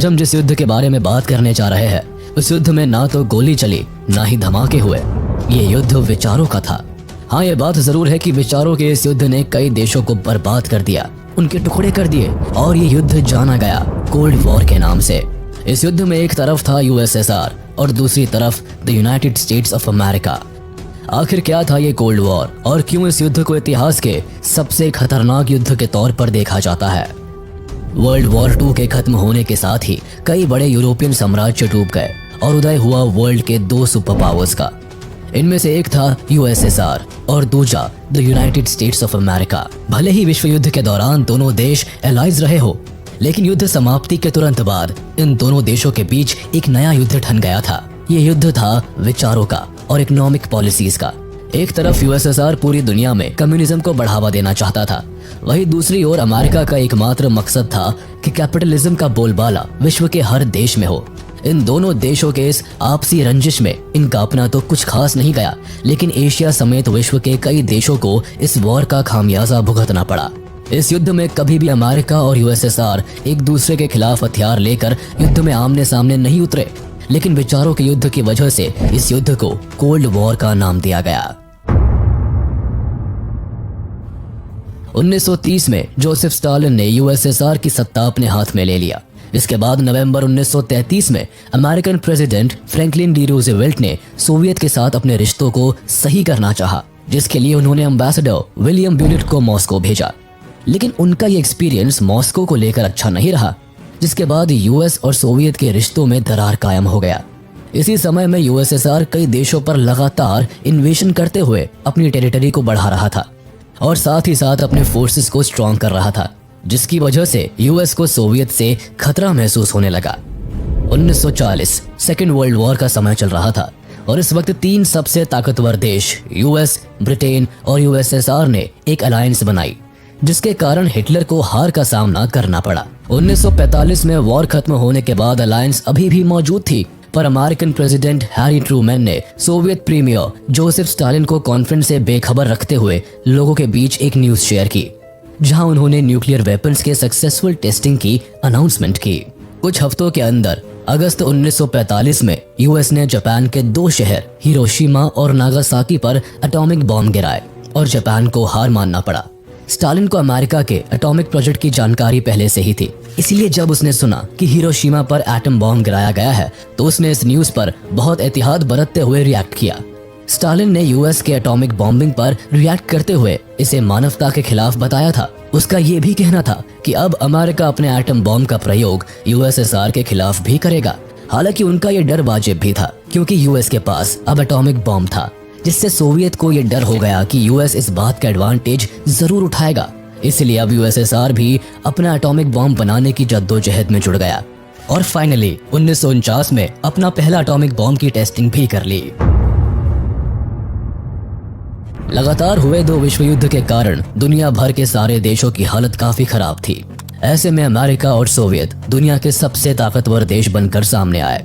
हम जिस युद्ध के बारे में बात करने जा रहे हैं उस युद्ध में ना तो गोली चली ना ही धमाके हुए। ये युद्ध विचारों का था। हाँ, ये बात जरूर है कि विचारों के इस युद्ध ने कई देशों को बर्बाद कर दिया, उनके टुकड़े कर दिए और ये युद्ध जाना गया कोल्ड वॉर के नाम से। इस युद्ध में एक तरफ था यूएसएसआर और दूसरी तरफ the United states of America. आखिर क्या था ये कोल्ड वॉर और क्यों इस युद्ध को इतिहास के सबसे खतरनाक युद्ध के तौर पर देखा जाता है? वर्ल्ड वॉर 2 के खत्म होने के साथ ही कई बड़े यूरोपियन साम्राज्य डूब गए और उदय हुआ वर्ल्ड के 2 सुपर पावर्स का। इनमें से एक था यूएसएसआर और दूसरा the United states of America. भले ही विश्व युद्ध के दौरान दोनों देश एलाइज रहे हो, लेकिन युद्ध समाप्ति के तुरंत बाद इन दोनों देशों के बीच एक नया युद्ध ठन गया था। ये युद्ध था विचारों का और इकोनॉमिक पॉलिसीज का। एक तरफ यूएसएसआर पूरी दुनिया में कम्युनिज्म को बढ़ावा देना चाहता था, वहीं दूसरी ओर अमेरिका का एकमात्र मकसद था कि कैपिटलिज्म का बोलबाला विश्व के हर देश में हो। इन दोनों देशों के इस आपसी रंजिश में इनका अपना तो कुछ खास नहीं गया, लेकिन एशिया समेत विश्व के कई देशों को इस वॉर का खामियाजा भुगतना पड़ा। इस युद्ध में कभी भी अमेरिका और यूएसएसआर एक दूसरे के खिलाफ हथियार लेकर युद्ध में आमने सामने नहीं उतरे, लेकिन विचारों के युद्ध की वजह से इस युद्ध को कोल्ड वॉर का नाम दिया गया। 1930 में जोसेफ स्टालिन ने यूएसएसआर की सत्ता अपने हाथ में ले लिया। इसके बाद नवंबर 1933 में American president Franklin D Roosevelt ने सोवियत के साथ अपने रिश्तों को सही करना चाहा, जिसके लिए उन्होंने एम्बेसडर विलियम ब्यूलिट को मॉस्को भेजा। लेकिन उनका ये एक्सपीरियंस मॉस्को को लेकर अच्छा नहीं रहा, जिसके बाद यूएस और सोवियत के रिश्तों में दरार कायम हो गया। इसी समय में यूएसएसआर कई देशों पर लगातार इन्वेशन करते हुए अपनी टेरिटरी को बढ़ा रहा था और साथ ही साथ अपने फोर्सेस को स्ट्रॉन्ग कर रहा था, जिसकी वजह से यूएस को सोवियत से खतरा महसूस होने लगा। 1940 सेकेंड वर्ल्ड वॉर का समय चल रहा था और इस वक्त 3 सबसे ताकतवर देश यूएस, ब्रिटेन और यूएसएसआर ने एक अलायंस बनाई, जिसके कारण हिटलर को हार का सामना करना पड़ा। 1945 में वॉर खत्म होने के बाद अलायंस अभी भी मौजूद थी, पर अमेरिकन प्रेसिडेंट हैरी ट्रूमैन ने सोवियत प्रीमियर जोसेफ स्टालिन को कॉन्फ्रेंस से बेखबर रखते हुए लोगों के बीच एक न्यूज शेयर की, जहां उन्होंने न्यूक्लियर वेपन्स के सक्सेसफुल टेस्टिंग की अनाउंसमेंट की। कुछ हफ्तों के अंदर अगस्त 1945 में यूएस ने जापान के 2 शहर हिरोशिमा और नागासाकी पर एटॉमिक बॉम्ब गिराए और जापान को हार मानना पड़ा। स्टालिन को अमेरिका के एटॉमिक प्रोजेक्ट की जानकारी पहले से ही थी, इसलिए जब उसने सुना कि हिरोशिमा पर एटम बॉम्ब गिराया गया है तो उसने इस न्यूज पर बहुत एहतियात बरतते हुए रिएक्ट किया। स्टालिन ने यूएस के एटॉमिक बॉम्बिंग पर रिएक्ट करते हुए इसे मानवता के खिलाफ बताया था। उसका ये भी कहना था कि अब अमेरिका अपने एटम बॉम्ब का प्रयोग यूएसएसआर के खिलाफ भी करेगा। हालांकि उनका ये डर वाजिब भी था, क्योंकि यूएस के पास अब एटॉमिक बॉम्ब था, जिससे सोवियत को ये डर हो गया कि यूएस इस बात का एडवांटेज जरूर उठाएगा। इसलिए अब यूएसएसआर भी अपना एटॉमिक बॉम्ब बनाने की जद्दोजहद में जुड़ गया और फाइनली 1949 में अपना पहला एटॉमिक बॉम्ब की टेस्टिंग भी कर ली। लगातार हुए 2 विश्व युद्ध के कारण दुनिया भर के सारे देशों की हालत काफी खराब थी। ऐसे में अमेरिका और सोवियत दुनिया के सबसे ताकतवर देश बनकर सामने आए।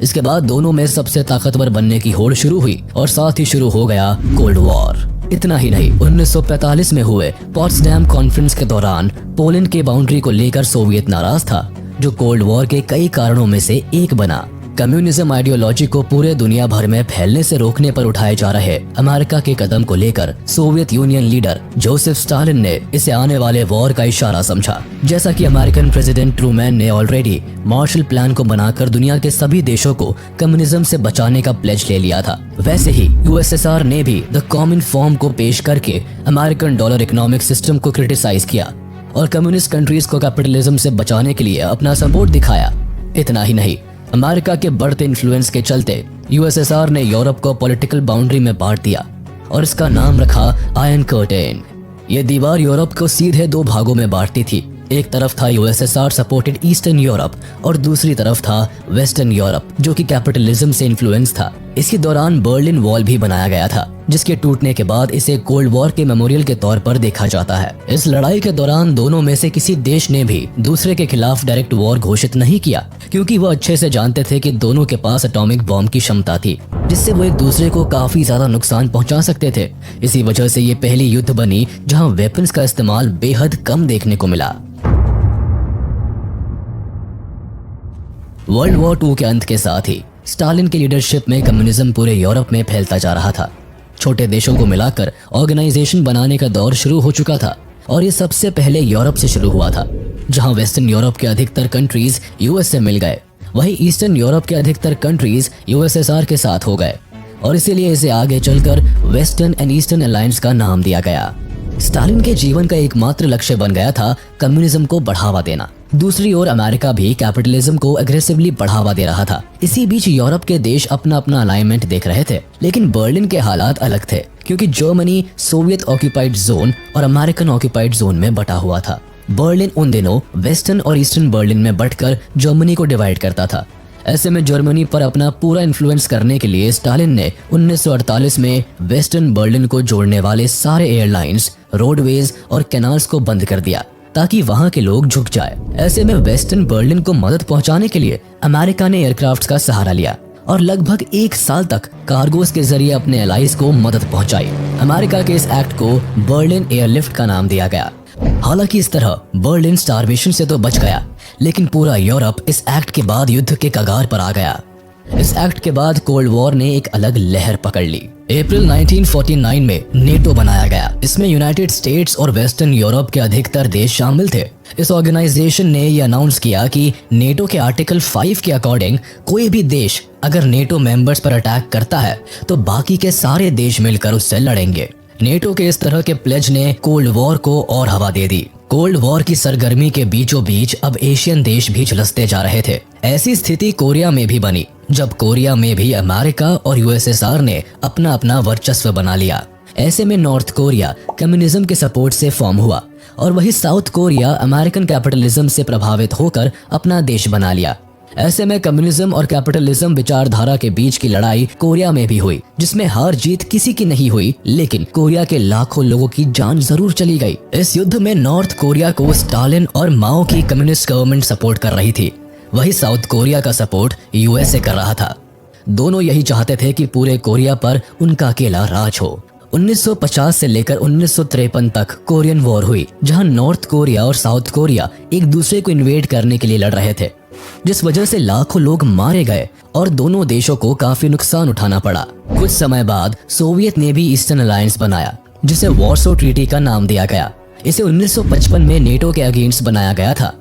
इसके बाद दोनों में सबसे ताकतवर बनने की होड़ शुरू हुई और साथ ही शुरू हो गया कोल्ड वॉर। इतना ही नहीं, 1945 में हुए पॉट्सडैम कॉन्फ्रेंस के दौरान पोलैंड के बाउंड्री को लेकर सोवियत नाराज था, जो कोल्ड वॉर के कई कारणों में से एक बना। कम्युनिज्म आइडियोलॉजी को पूरे दुनिया भर में फैलने से रोकने पर उठाए जा रहे अमेरिका के कदम को लेकर Soviet union leader Joseph Stalin ने इसे आने वाले वॉर का इशारा समझा। जैसा कि अमेरिकन प्रेसिडेंट ट्रूमैन ने ऑलरेडी मार्शल प्लान को बनाकर दुनिया के सभी देशों को कम्युनिज्म से बचाने का प्लेज ले लिया था, वैसे ही यूएसएसआर ने भी द कॉमन फॉर्म को पेश करके अमेरिकन डॉलर इकोनॉमिक सिस्टम को क्रिटिसाइज किया और कम्युनिस्ट कंट्रीज को कैपिटलिज्म से बचाने के लिए अपना सपोर्ट दिखाया। इतना ही नहीं, अमेरिका के बढ़ते इन्फ्लुएंस के चलते यूएसएसआर ने यूरोप को पॉलिटिकल बाउंड्री में बांट दिया और इसका नाम रखा आयरन कर्टेन। ये दीवार यूरोप को सीधे 2 भागों में बांटती थी। एक तरफ था यूएसएसआर सपोर्टेड ईस्टर्न यूरोप और दूसरी तरफ था वेस्टर्न यूरोप, जो कि कैपिटलिज्म से इन्फ्लुएंस था। इसी दौरान बर्लिन वॉल भी बनाया गया था, जिसके टूटने के बाद इसे कोल्ड वॉर के मेमोरियल के तौर पर देखा जाता है। इस लड़ाई के दौरान दोनों में से किसी देश ने भी दूसरे के खिलाफ डायरेक्ट वॉर घोषित नहीं किया, क्योंकि वो अच्छे से जानते थे कि दोनों के पास एटॉमिक बॉम्ब की क्षमता थी, जिससे वो एक दूसरे को काफी ज्यादा नुकसान पहुंचा सकते थे। इसी वजह से ये पहली युद्ध बनी जहां वेपन्स का इस्तेमाल बेहद कम देखने को मिला। वर्ल्ड वॉर 2 के अंत के साथ ही स्टालिन की लीडरशिप में कम्युनिज्म पूरे यूरोप में फैलता जा रहा था। छोटे देशों को मिलाकर ऑर्गेनाइजेशन बनाने का दौर शुरू हो चुका था और ये सबसे पहले यूरोप से शुरू हुआ था, जहां वेस्टर्न यूरोप के अधिकतर कंट्रीज यूएस से मिल गए, वहीं ईस्टर्न यूरोप के अधिकतर कंट्रीज यूएसएसआर के साथ हो गए और इसीलिए इसे आगे चलकर वेस्टर्न एंड ईस्टर्न अलायंस का नाम दिया गया। स्टालिन के जीवन का एकमात्र लक्ष्य बन गया था कम्युनिज्म को बढ़ावा देना। दूसरी ओर अमेरिका भी कैपिटलिज्म को एग्रेसिवली बढ़ावा दे रहा था। इसी बीच यूरोप के देश अपना अपना अलाइनमेंट देख रहे थे, लेकिन बर्लिन के हालात अलग थे क्योंकि जर्मनी सोवियत ऑक्यूपाइड जोन और अमेरिकन ऑक्यूपाइड जोन में बटा हुआ था। बर्लिन उन दिनों वेस्टर्न और ईस्टर्न बर्लिन में बंटकर जर्मनी को डिवाइड करता था। ऐसे में जर्मनी पर अपना पूरा इन्फ्लुएंस करने के लिए स्टालिन ने 1948 में वेस्टर्न बर्लिन को जोड़ने वाले सारे एयरलाइंस, रोडवेज और कैनाल्स को बंद कर दिया ताकि वहां के लोग झुक जाए। ऐसे में वेस्टर्न बर्लिन को मदद पहुंचाने के लिए अमेरिका ने एयरक्राफ्ट्स का सहारा लिया और लगभग 1 साल तक कार्गोस के जरिए अपने एलाइज को मदद पहुंचाई। अमेरिका के इस एक्ट को बर्लिन एयरलिफ्ट का नाम दिया गया। हालांकि इस तरह बर्लिन स्टारवेशन से तो बच गया, लेकिन पूरा यूरोप इस एक्ट के बाद युद्ध के कगार पर आ गया। इस एक्ट के बाद कोल्ड वॉर ने एक अलग लहर पकड़ ली। अप्रैल 1949 में नेटो बनाया गया। इसमें यूनाइटेड स्टेट्स और वेस्टर्न यूरोप के अधिकतर देश शामिल थे। इस ऑर्गेनाइजेशन ने यह अनाउंस किया कि नेटो के आर्टिकल 5 के अकॉर्डिंग कोई भी देश अगर नेटो मेंबर्स पर अटैक करता है तो बाकी के सारे देश मिलकर उससे लड़ेंगे। नेटो के इस तरह के प्लेज ने कोल्ड वॉर को और हवा दे दी। कोल्ड वॉर की सरगर्मी के बीचों बीच अब एशियन देश भी झुलसते जा रहे थे। ऐसी स्थिति कोरिया में भी बनी, जब कोरिया में भी अमेरिका और यूएसएसआर ने अपना अपना वर्चस्व बना लिया। ऐसे में नॉर्थ कोरिया कम्युनिज्म के सपोर्ट से फॉर्म हुआ और वही साउथ कोरिया अमेरिकन कैपिटलिज्म से प्रभावित होकर अपना देश बना लिया। ऐसे में कम्युनिज्म और कैपिटलिज्म विचारधारा के बीच की लड़ाई कोरिया में भी हुई, जिसमें हार जीत किसी की नहीं हुई, लेकिन कोरिया के लाखों लोगों की जान जरूर चली गई। इस युद्ध में नॉर्थ कोरिया को स्टालिन और माओ की कम्युनिस्ट गवर्नमेंट सपोर्ट कर रही थी, वही साउथ कोरिया का सपोर्ट यूएसए कर रहा था। दोनों यही चाहते थे कि पूरे कोरिया पर उनका अकेला राज हो। 1950 से लेकर 1953 तक कोरियन वॉर हुई, जहां नॉर्थ कोरिया और साउथ कोरिया एक दूसरे को इन्वेड करने के लिए लड़ रहे थे, जिस वजह से लाखों लोग मारे गए और दोनों देशों को काफी नुकसान उठाना पड़ा। कुछ समय बाद सोवियत ने भी ईस्टर्न अलायंस बनाया, जिसे वॉर्सो ट्रीटी का नाम दिया गया। इसे 1955 में नेटो के अगेंस्ट बनाया गया था।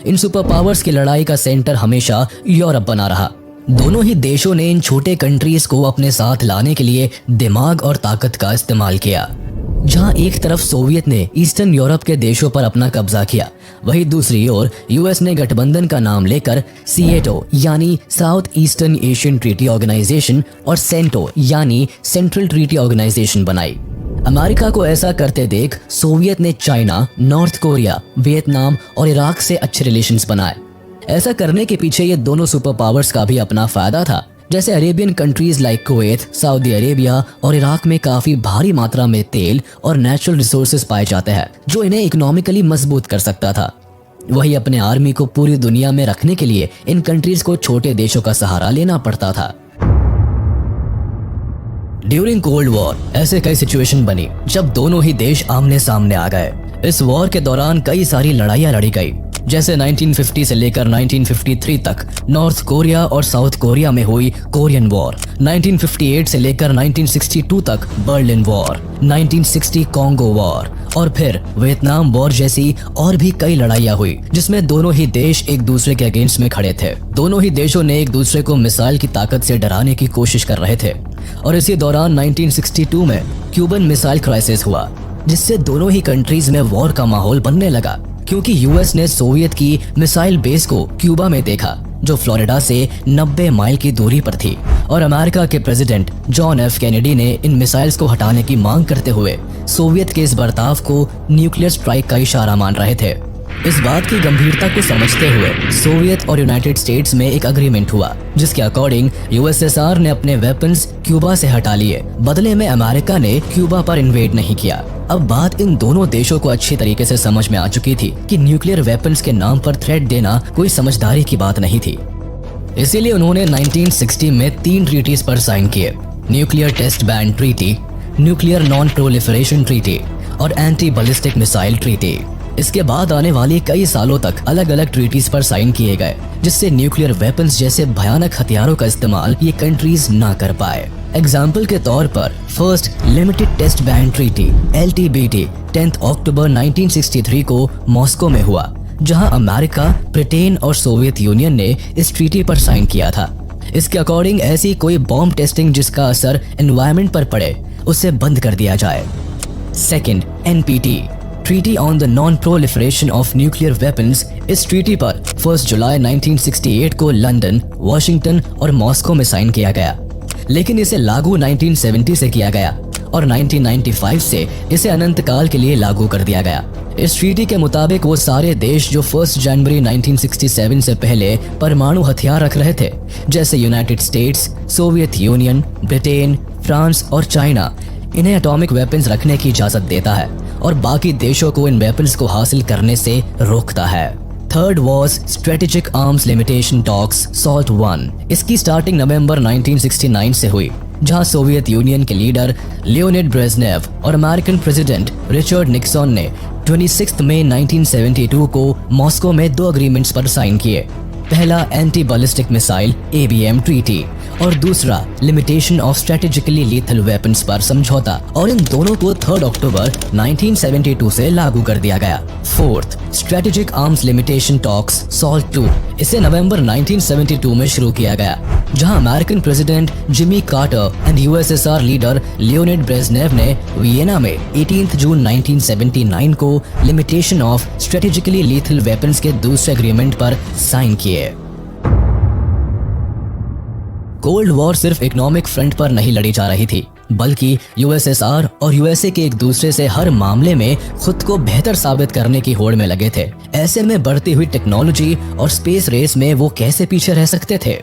इन सुपर पावर्स की लड़ाई का सेंटर हमेशा यूरोप बना रहा। दोनों ही देशों ने इन छोटे कंट्रीज को अपने साथ लाने के लिए दिमाग और ताकत का इस्तेमाल किया। जहां एक तरफ सोवियत ने ईस्टर्न यूरोप के देशों पर अपना कब्जा किया, वहीं दूसरी ओर यूएस ने गठबंधन का नाम लेकर सीएटो यानी South Eastern Asian Treaty Organisation और सेंटो यानी सेंट्रल ट्रीटी ऑर्गेनाइजेशन बनाई। अमेरिका को ऐसा करते देख सोवियत ने चाइना, नॉर्थ कोरिया, वियतनाम और इराक से अच्छे रिलेशंस बनाए। ऐसा करने के पीछे ये दोनों सुपर पावर्स का भी अपना फायदा था। जैसे Arabian countries like Kuwait, Saudi Arabia और इराक में काफी भारी मात्रा में तेल और नेचुरल रिसोर्सेज पाए जाते हैं, जो इन्हें इकोनॉमिकली मजबूत कर सकता था। वही अपने आर्मी को पूरी दुनिया में रखने के लिए इन कंट्रीज को छोटे देशों का सहारा लेना पड़ता था। ड्यूरिंग कोल्ड वॉर ऐसे कई सिचुएशन बनी जब दोनों ही देश आमने सामने आ गए। इस वॉर के दौरान कई सारी लड़ाइयां लड़ी गई, जैसे 1950 से लेकर 1953 तक नॉर्थ कोरिया और साउथ कोरिया में हुई कोरियन वॉर, 1958 से लेकर 1962 तक बर्लिन वॉर, 1960 कॉन्गो वॉर और फिर वियतनाम वॉर जैसी और भी कई लड़ाइयां हुई, जिसमें दोनों ही देश एक दूसरे के अगेंस्ट में खड़े थे। दोनों ही देशों ने एक दूसरे को मिसाइल की ताकत से डराने की कोशिश कर रहे थे और इसी दौरान 1962 में क्यूबन मिसाइल क्राइसिस हुआ, जिससे दोनों ही कंट्रीज में वॉर का माहौल बनने लगा, क्योंकि यूएस ने सोवियत की मिसाइल बेस को क्यूबा में देखा, जो फ्लोरिडा से 90 माइल की दूरी पर थी, और अमेरिका के प्रेसिडेंट जॉन एफ कैनेडी ने इन मिसाइल्स को हटाने की मांग करते हुए सोवियत के इस बर्ताव को न्यूक्लियर स्ट्राइक का इशारा मान रहे थे। इस बात की गंभीरता को समझते हुए सोवियत और यूनाइटेड स्टेट्स में एक अग्रीमेंट हुआ, जिसके अकॉर्डिंग यूएसएसआर ने अपने वेपन्स क्यूबा से हटा लिए। बदले में अमेरिका ने क्यूबा पर इन्वेड नहीं किया। अब बात इन दोनों देशों को अच्छी तरीके से समझ में आ चुकी थी कि न्यूक्लियर वेपन्स के नाम पर थ्रेट देना कोई समझदारी की बात नहीं थी। इसीलिए उन्होंने 1960 में 3 ट्रीटीज पर साइन किए: nuclear test ban treaty, nuclear non proliferation treaty और एंटी बैलिस्टिक मिसाइल ट्रीटी। इसके बाद आने वाली कई सालों तक अलग अलग ट्रीटीज पर साइन किए गए, जिससे न्यूक्लियर वेपन्स जैसे भयानक हथियारों का इस्तेमाल ये कंट्रीज ना कर पाए। एग्जाम्पल के तौर पर first limited test ban treaty LTBT 10 October 1963 को मॉस्को में हुआ, जहां अमेरिका, ब्रिटेन और सोवियत यूनियन ने इस ट्रीटी पर साइन किया था। इसके अकॉर्डिंग ऐसी कोई बॉम्ब टेस्टिंग जिसका असर एनवायरनमेंट पर पड़े उसे बंद कर दिया जाए। Second NPT treaty on the non proliferation of nuclear weapons. इस ट्रीटी पर 1 जुलाई 1968 को लंदन, वॉशिंगटन और मॉस्को में साइन किया गया, लेकिन इसे लागू 1970 से किया गया और 1995 से इसे अनंत काल के लिए लागू कर दिया गया। इस ट्रीटी के मुताबिक वो सारे देश जो 1 जनवरी 1967 से पहले परमाणु हथियार रख रहे थे, जैसे United states, Soviet union, Britain, France और चाइना, इन्हें एटॉमिक वेपन्स रखने की इजाजत देता है और बाकी देशों को इन वेपन्स को हासिल करने से रोकता है। Third was strategic arms limitation talks SALT I। इसकी स्टार्टिंग नवंबर 1969 से हुई, जहां सोवियत यूनियन के लीडर लियोनिड ब्रेजनेव और अमेरिकन प्रेसिडेंट रिचर्ड निक्सन ने 26 मई 1972 को मॉस्को में 2 एग्रीमेंट्स पर साइन किए। पहला anti ballistic missile ABM treaty और दूसरा limitation of strategically lethal weapons पर समझौता, और इन दोनों को 3 अक्टूबर 1972 से लागू कर दिया गया। Fourth strategic arms limitation talks SALT II। इसे नवंबर 1972 में शुरू किया गया, जहां American president Jimmy Carter and USSR leader Leonid Brezhnev ने वियना में 18 जून 1979 को limitation of strategically lethal weapons के दूसरे एग्रीमेंट पर साइन किए। कोल्ड वॉर सिर्फ इकोनॉमिक फ्रंट पर नहीं लड़ी जा रही थी, बल्कि USSR और USA के एक दूसरे से हर मामले में खुद को बेहतर साबित करने की होड़ में लगे थे। ऐसे में बढ़ती हुई टेक्नोलॉजी और स्पेस रेस में वो कैसे पीछे रह सकते थे।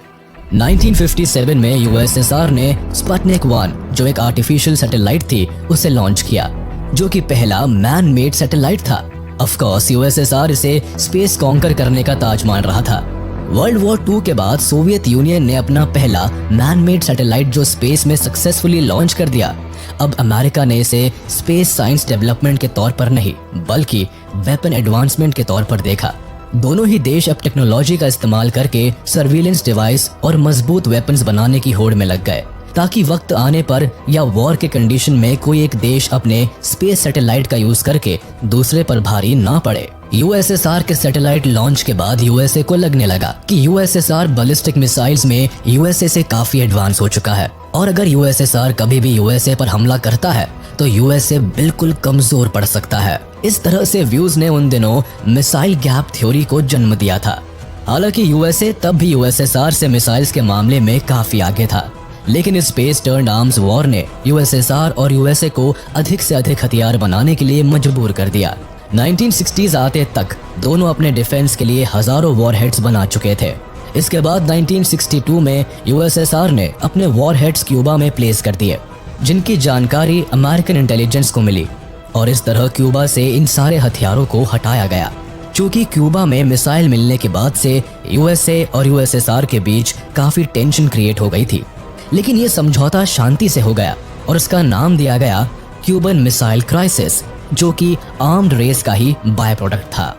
1957 में USSR ने स्पुतनिक 1, जो एक आर्टिफिशियल सैटेलाइट थी, उसे लॉन्च किया, जो कि पहला मैन मेड सैटेलाइट था। ऑफ कोर्स USSR इसे स्पेस कॉन्कर करने का ताज मान रहा था। वर्ल्ड वॉर 2 के बाद सोवियत यूनियन ने अपना पहला मैन मेड सैटेलाइट जो स्पेस में सक्सेसफुली लॉन्च कर दिया। अब अमेरिका ने इसे स्पेस साइंस डेवलपमेंट के तौर पर नहीं, बल्कि वेपन एडवांसमेंट के तौर पर देखा। दोनों ही देश अब टेक्नोलॉजी का इस्तेमाल करके सर्विलेंस डिवाइस और मजबूत वेपन्स बनाने की होड़ में लग गए, ताकि वक्त आने पर या वॉर के कंडीशन में कोई एक देश अपने स्पेस सैटेलाइट का यूज करके दूसरे पर भारी ना पड़े। USSR के सैटेलाइट लॉन्च के बाद USA को लगने लगा कि USSR बैलिस्टिक मिसाइल्स में USA से काफी एडवांस हो चुका है, और अगर USSR कभी भी USA पर हमला करता है तो USA बिल्कुल कमजोर पड़ सकता है। इस तरह से व्यूज ने उन दिनों मिसाइल गैप थ्योरी को जन्म दिया था। हालांकि USA तब भी USSR से मिसाइल्स के मामले में काफी आगे था, लेकिन इस स्पेस टर्न्ड आर्म्स वॉर ने USSR और USA को अधिक से अधिक हथियार बनाने के लिए मजबूर कर दिया। 1960s आते तक दोनों अपने डिफेंस के लिए हजारों वॉरहेड्स बना चुके थे। इसके बाद 1962 में USSR ने अपने वॉरहेड्स क्यूबा में प्लेस कर दिए, जिनकी जानकारी अमेरिकन इंटेलिजेंस को मिली, और इस तरह क्यूबा से इन सारे हथियारों को हटाया गया। चूंकि क्यूबा में मिसाइल मिलने के बाद से USA और USSR के बीच काफी टेंशन क्रिएट हो गई थी, लेकिन ये समझौता शांति से हो गया और इसका नाम दिया गया क्यूबन मिसाइल क्राइसिस, जो कि आर्म्ड रेस का ही बाय प्रोडक्ट था।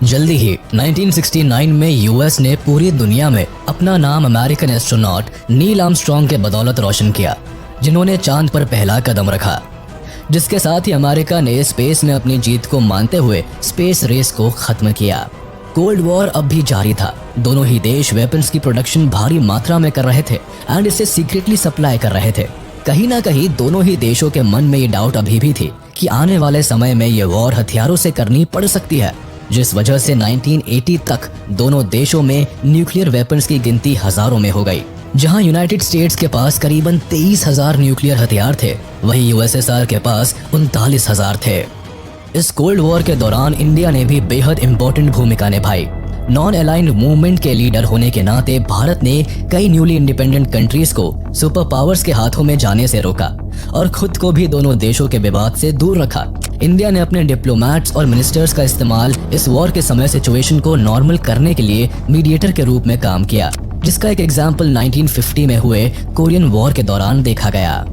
जल्दी ही 1969 में US ने पूरी दुनिया में अपना नाम अमेरिकन एस्ट्रोनॉट नील आर्मस्ट्रांग के बदौलत रोशन किया, जिन्होंने चांद पर पहला कदम रखा, जिसके साथ ही अमेरिका ने स्पेस में अपनी जीत को मानते हुए स्पेस रेस को खत्म किया। कोल्ड वॉर अब भी जारी था। दोनों ही देश वेपन्स की प्रोडक्शन भारी मात्रा में कर रहे थे एंड इसे सीक्रेटली सप्लाई कर रहे थे। कहीं ना कहीं दोनों ही देशों के मन में ये डाउट अभी भी थी कि आने वाले समय में ये वॉर हथियारों से करनी पड़ सकती है, जिस वजह से 1980 तक दोनों देशों में न्यूक्लियर वेपन्स की गिनती हजारों में हो गई। जहां यूनाइटेड स्टेट्स के पास करीबन 23,000 न्यूक्लियर हथियार थे, वहीं USSR के पास 39,000 थे। इस कोल्ड वॉर के दौरान इंडिया ने भी बेहद इंपॉर्टेंट भूमिका निभाई। नॉन अलाइंड मूवमेंट के लीडर होने के नाते भारत ने कई न्यूली इंडिपेंडेंट कंट्रीज को सुपर पावर्स के हाथों में जाने से रोका और खुद को भी दोनों देशों के विवाद से दूर रखा। इंडिया ने अपने डिप्लोमैट्स और मिनिस्टर्स का इस्तेमाल इस वॉर के समय सिचुएशन को नॉर्मल करने के लिए मीडिएटर के रूप में काम किया, जिसका एक एग्जाम्पल 1950 में हुए कोरियन वॉर के दौरान देखा गया।